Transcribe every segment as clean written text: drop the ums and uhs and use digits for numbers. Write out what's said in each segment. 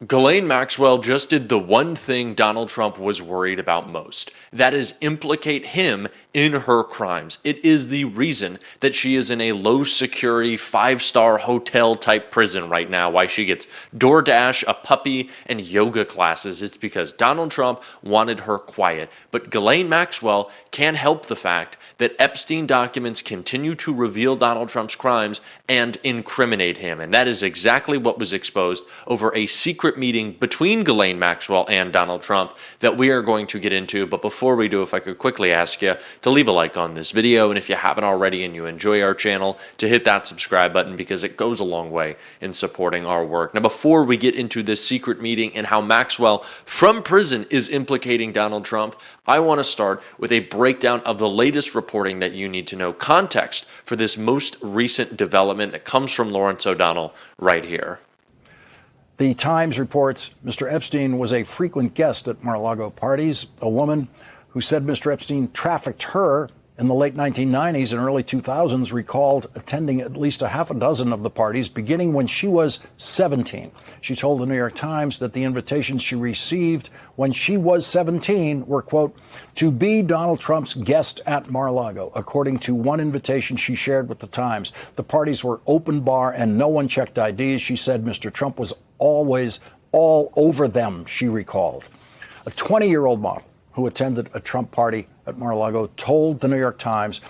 Ghislaine Maxwell just did the one thing Donald Trump was worried about most. That is, implicate him in her crimes. It is the reason that she is in a low-security, five-star hotel-type prison right now, why she gets DoorDash, a puppy, and yoga classes. It's because Donald Trump wanted her quiet. But Ghislaine Maxwell can't help the fact that Epstein documents continue to reveal Donald Trump's crimes and incriminate him. And that is exactly what was exposed over a secret meeting between Ghislaine Maxwell and Donald Trump that we are going to get into. But before we do, if I could quickly ask you to leave a like on this video, and if you haven't already and you enjoy our channel, to hit that subscribe button because it goes a long way in supporting our work. Now, before we get into this secret meeting and how Maxwell from prison is implicating Donald Trump, I want to start with a breakdown of the latest reporting that you need to know, context for this most recent development that comes from Lawrence O'Donnell right here. The Times reports Mr. Epstein was a frequent guest at Mar-a-Lago parties. A woman who said Mr. Epstein trafficked her in the late 1990s and early 2000s recalled attending at least a half a dozen of the parties, beginning when she was 17. She told the New York Times that the invitations she received when she was 17 were, quote, to be Donald Trump's guest at Mar-a-Lago. According to one invitation she shared with the Times, the parties were open bar and no one checked IDs. She said Mr. Trump was always all over them, she recalled. A 20-year-old model who attended a Trump party at Mar-a-Lago told the New York Times,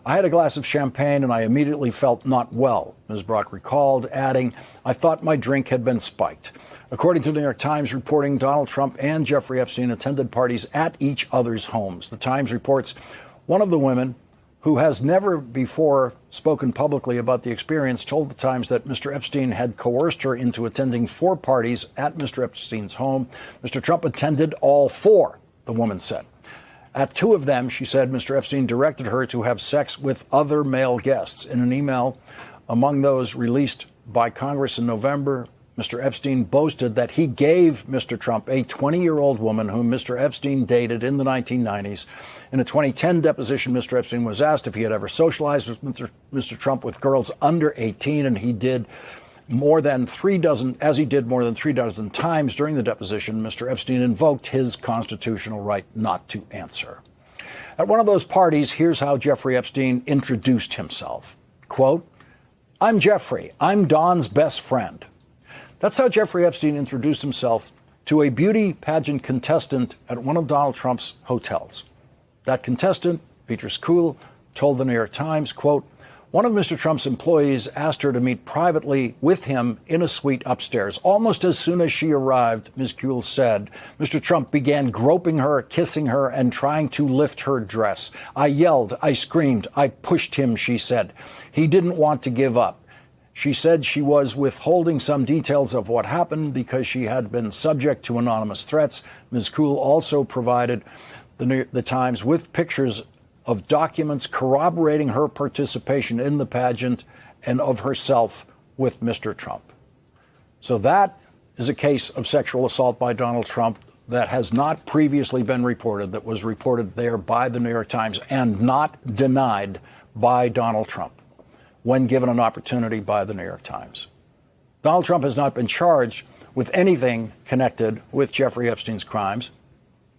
I had a glass of champagne and I immediately felt not well, Ms. Brock recalled, adding, I thought my drink had been spiked. According to the New York Times reporting, Donald Trump and Jeffrey Epstein attended parties at each other's homes. The Times reports one of the women, who has never before spoken publicly about the experience, told the Times that Mr. Epstein had coerced her into attending 4 parties at Mr. Epstein's home. Mr. Trump attended all 4, the woman said. At 2 of them, she said, Mr. Epstein directed her to have sex with other male guests. In an email among those released by Congress in November, Mr. Epstein boasted that he gave Mr. Trump a 20-year-old woman whom Mr. Epstein dated in the 1990s. In a 2010 deposition, Mr. Epstein was asked if he had ever socialized with Mr. Trump with girls under 18, and he did more than 3 dozen times during the deposition. Mr. Epstein invoked his constitutional right not to answer. At one of those parties, here's how Jeffrey Epstein introduced himself. Quote, I'm Jeffrey. I'm Don's best friend. That's how Jeffrey Epstein introduced himself to a beauty pageant contestant at one of Donald Trump's hotels. That contestant, Beatrice Kuhl, told the New York Times, quote, one of Mr. Trump's employees asked her to meet privately with him in a suite upstairs. Almost as soon as she arrived, Ms. Kuhl said, Mr. Trump began groping her, kissing her, and trying to lift her dress. I yelled, I screamed, I pushed him, she said. He didn't want to give up. She said she was withholding some details of what happened because she had been subject to anonymous threats. Ms. Kuhl also provided the Times with pictures of documents corroborating her participation in the pageant and of herself with Mr. Trump. So that is a case of sexual assault by Donald Trump that has not previously been reported, that was reported there by the New York Times and not denied by Donald Trump when given an opportunity by the New York Times. Donald Trump has not been charged with anything connected with Jeffrey Epstein's crimes.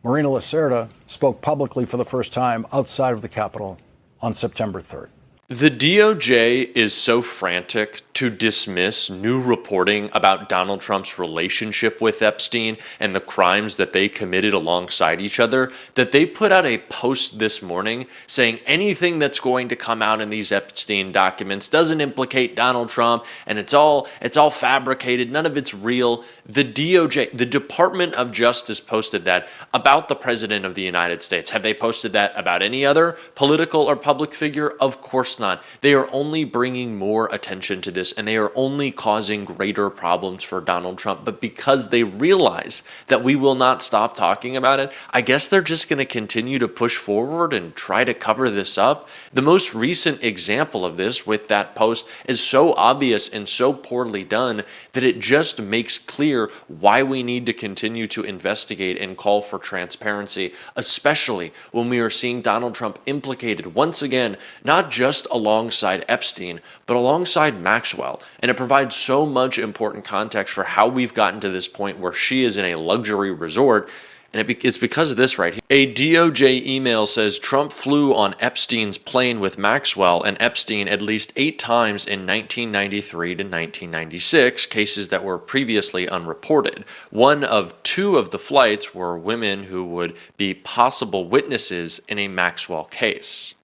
Marina Lacerda spoke publicly for the first time outside of the Capitol on September 3rd. The DOJ is so frantic to dismiss new reporting about Donald Trump's relationship with Epstein and the crimes that they committed alongside each other that they put out a post this morning saying anything that's going to come out in these Epstein documents doesn't implicate Donald Trump and it's all fabricated, none of it's real. The DOJ, the Department of Justice, posted that about the President of the United States. Have they posted that about any other political or public figure? Of course not. They are only bringing more attention to this, and they are only causing greater problems for Donald Trump. But because they realize that we will not stop talking about it, I guess they're just going to continue to push forward and try to cover this up. The most recent example of this with that post is so obvious and so poorly done that it just makes clear why we need to continue to investigate and call for transparency, especially when we are seeing Donald Trump implicated once again, not just alongside Epstein, but alongside Maxwell Maxwell. And it provides so much important context for how we've gotten to this point where she is in a luxury resort. And it's because of this right here. A DOJ email says Trump flew on Epstein's plane with Maxwell and Epstein at least 8 times in 1993 to 1996, cases that were previously unreported. One of 2 of the flights were women who would be possible witnesses in a Maxwell case.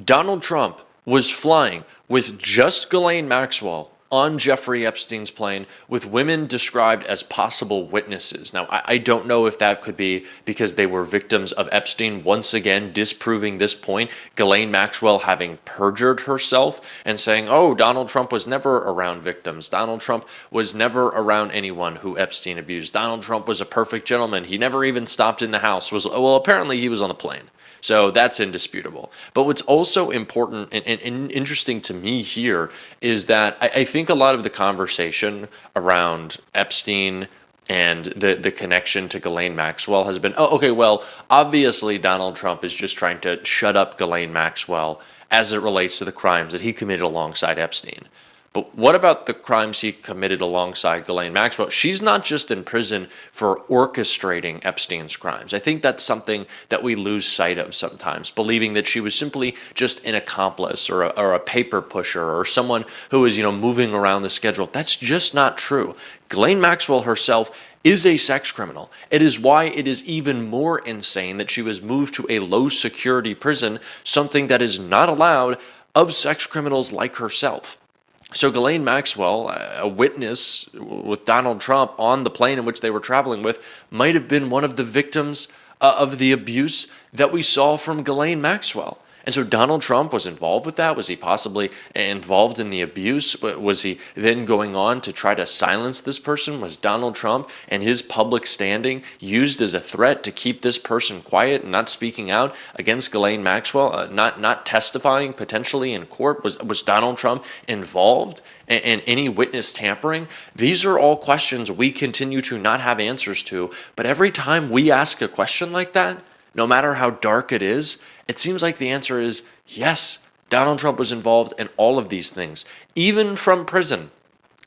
Donald Trump was flying with just Ghislaine Maxwell on Jeffrey Epstein's plane with women described as possible witnesses. Now, I don't know if that could be because they were victims of Epstein, once again disproving this point, Ghislaine Maxwell having perjured herself and saying, oh, Donald Trump was never around victims. Donald Trump was never around anyone who Epstein abused. Donald Trump was a perfect gentleman. He never even stopped in the house. Well, apparently he was on the plane. So that's indisputable. But what's also important and interesting to me here is that I think a lot of the conversation around Epstein and the connection to Ghislaine Maxwell has been, oh, okay, well, obviously Donald Trump is just trying to shut up Ghislaine Maxwell as it relates to the crimes that he committed alongside Epstein. But what about the crimes he committed alongside Ghislaine Maxwell? She's not just in prison for orchestrating Epstein's crimes. I think that's something that we lose sight of sometimes, believing that she was simply just an accomplice or a paper pusher or someone who was, moving around the schedule. That's just not true. Ghislaine Maxwell herself is a sex criminal. It is why it is even more insane that she was moved to a low-security prison, something that is not allowed of sex criminals like herself. So Ghislaine Maxwell, a witness with Donald Trump on the plane in which they were traveling with, might have been one of the victims of the abuse that we saw from Ghislaine Maxwell. And so Donald Trump was involved with that? Was he possibly involved in the abuse? Was he then going on to try to silence this person? Was Donald Trump and his public standing used as a threat to keep this person quiet and not speaking out against Ghislaine Maxwell, not testifying potentially in court? Was Donald Trump involved in any witness tampering? These are all questions we continue to not have answers to. But every time we ask a question like that, no matter how dark it is, it seems like the answer is yes, Donald Trump was involved in all of these things. Even from prison,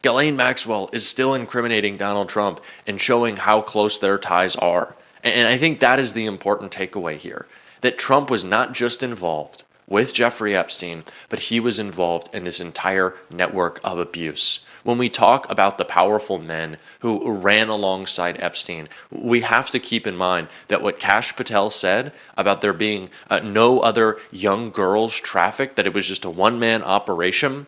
Ghislaine Maxwell is still incriminating Donald Trump and showing how close their ties are. And I think that is the important takeaway here, that Trump was not just involved with Jeffrey Epstein, but he was involved in this entire network of abuse. When we talk about the powerful men who ran alongside Epstein, we have to keep in mind that what Kash Patel said about there being no other young girls trafficked, that it was just a one-man operation,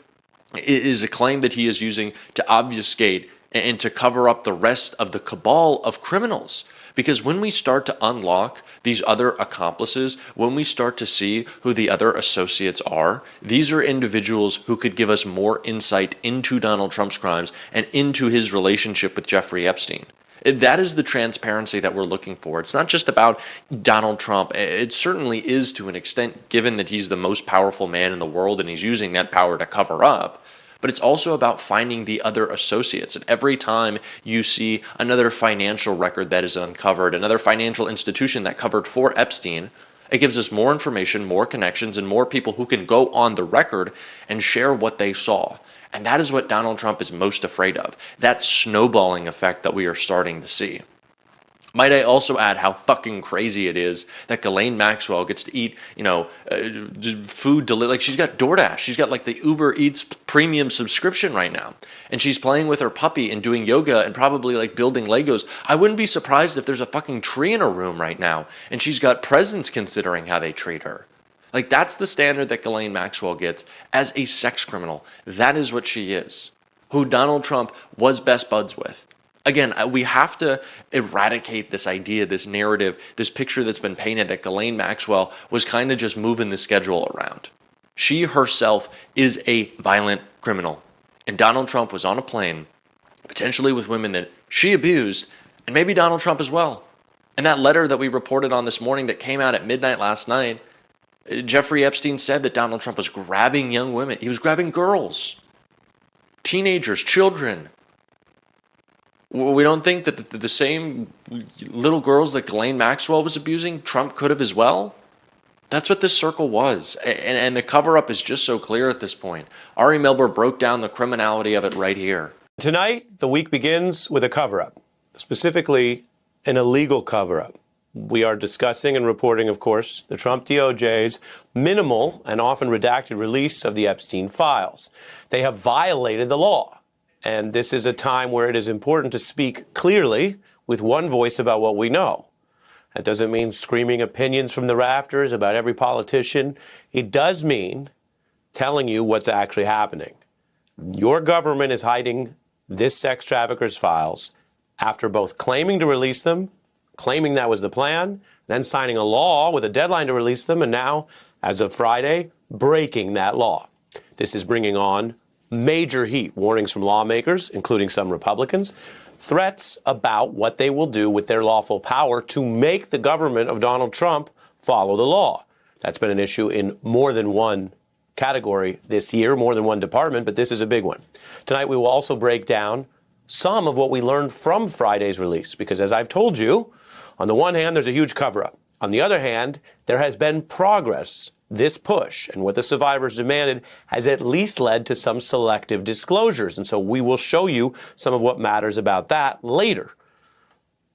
is a claim that he is using to obfuscate and to cover up the rest of the cabal of criminals. Because when we start to unlock these other accomplices, when we start to see who the other associates are, these are individuals who could give us more insight into Donald Trump's crimes and into his relationship with Jeffrey Epstein. That is the transparency that we're looking for. It's not just about Donald Trump. It certainly is to an extent, given that he's the most powerful man in the world and he's using that power to cover up. But it's also about finding the other associates. And every time you see another financial record that is uncovered, another financial institution that covered for Epstein, it gives us more information, more connections, and more people who can go on the record and share what they saw. And that is what Donald Trump is most afraid of, that snowballing effect that we are starting to see. Might I also add how fucking crazy it is that Ghislaine Maxwell gets to eat, food like she's got DoorDash. She's got like the Uber Eats premium subscription right now. And she's playing with her puppy and doing yoga and probably like building Legos. I wouldn't be surprised if there's a fucking tree in her room right now and she's got presents considering how they treat her. Like that's the standard that Ghislaine Maxwell gets as a sex criminal. That is what she is. Who Donald Trump was best buds with. Again, we have to eradicate this idea, this narrative, this picture that's been painted that Ghislaine Maxwell was kind of just moving the schedule around. She herself is a violent criminal. And Donald Trump was on a plane, potentially with women that she abused, and maybe Donald Trump as well. And that letter that we reported on this morning that came out at midnight last night, Jeffrey Epstein said that Donald Trump was grabbing young women. He was grabbing girls, teenagers, children. We don't think that the same little girls that Ghislaine Maxwell was abusing, Trump could have as well? That's what this circle was. And the cover-up is just so clear at this point. Ari Melber broke down the criminality of it right here. Tonight, the week begins with a cover-up, specifically an illegal cover-up. We are discussing and reporting, of course, the Trump DOJ's minimal and often redacted release of the Epstein files. They have violated the law. And this is a time where it is important to speak clearly with one voice about what we know. That doesn't mean screaming opinions from the rafters about every politician. It does mean telling you what's actually happening. Your government is hiding this sex trafficker's files after both claiming to release them, claiming that was the plan, then signing a law with a deadline to release them, and now, as of Friday, breaking that law. This is bringing on major heat, warnings from lawmakers, including some Republicans, threats about what they will do with their lawful power to make the government of Donald Trump follow the law. That's been an issue in more than one category this year, more than one department, but this is a big one. Tonight, we will also break down some of what we learned from Friday's release, because as I've told you, on the one hand, there's a huge cover-up. On the other hand, there has been progress. This push and what the survivors demanded has at least led to some selective disclosures. And so we will show you some of what matters about that later.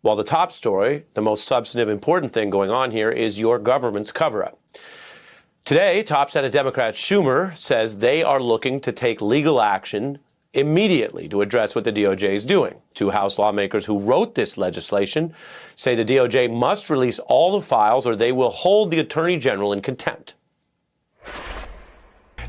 While the top story, the most substantive, important thing going on here is your government's cover-up. Today, top Senate Democrat Schumer says they are looking to take legal action immediately to address what the DOJ is doing. Two House lawmakers who wrote this legislation say the DOJ must release all the files or they will hold the Attorney General in contempt.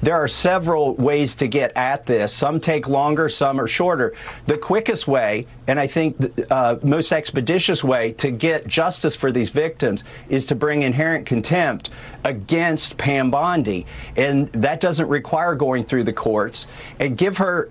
There are several ways to get at this. Some take longer, some are shorter. The quickest way, and I think the most expeditious way to get justice for these victims is to bring inherent contempt against Pam Bondi. And that doesn't require going through the courts. And give her,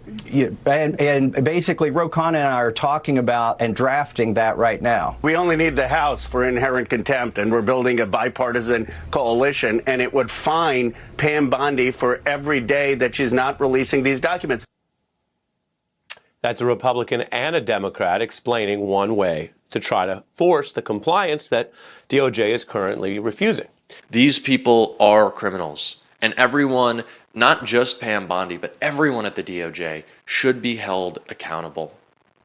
and basically Ro Khanna and I are talking about and drafting that right now. We only need the House for inherent contempt, and we're building a bipartisan coalition, and it would fine Pam Bondi for every day that she's not releasing these documents. That's a Republican and a Democrat explaining one way to try to force the compliance that DOJ is currently refusing. These people are criminals, and everyone, not just Pam Bondi, but everyone at the DOJ should be held accountable.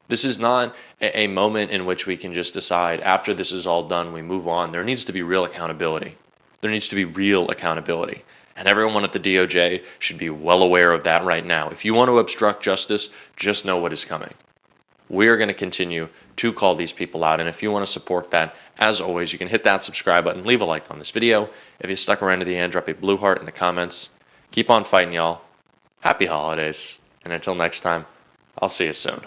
This is not a moment in which we can just decide after this is all done, we move on. There needs to be real accountability. There needs to be real accountability. And everyone at the DOJ should be well aware of that right now. If you want to obstruct justice, just know what is coming. We are going to continue to call these people out. And if you want to support that, as always, you can hit that subscribe button, leave a like on this video. If you stuck around to the end, drop a blue heart in the comments. Keep on fighting, y'all. Happy holidays. And until next time, I'll see you soon.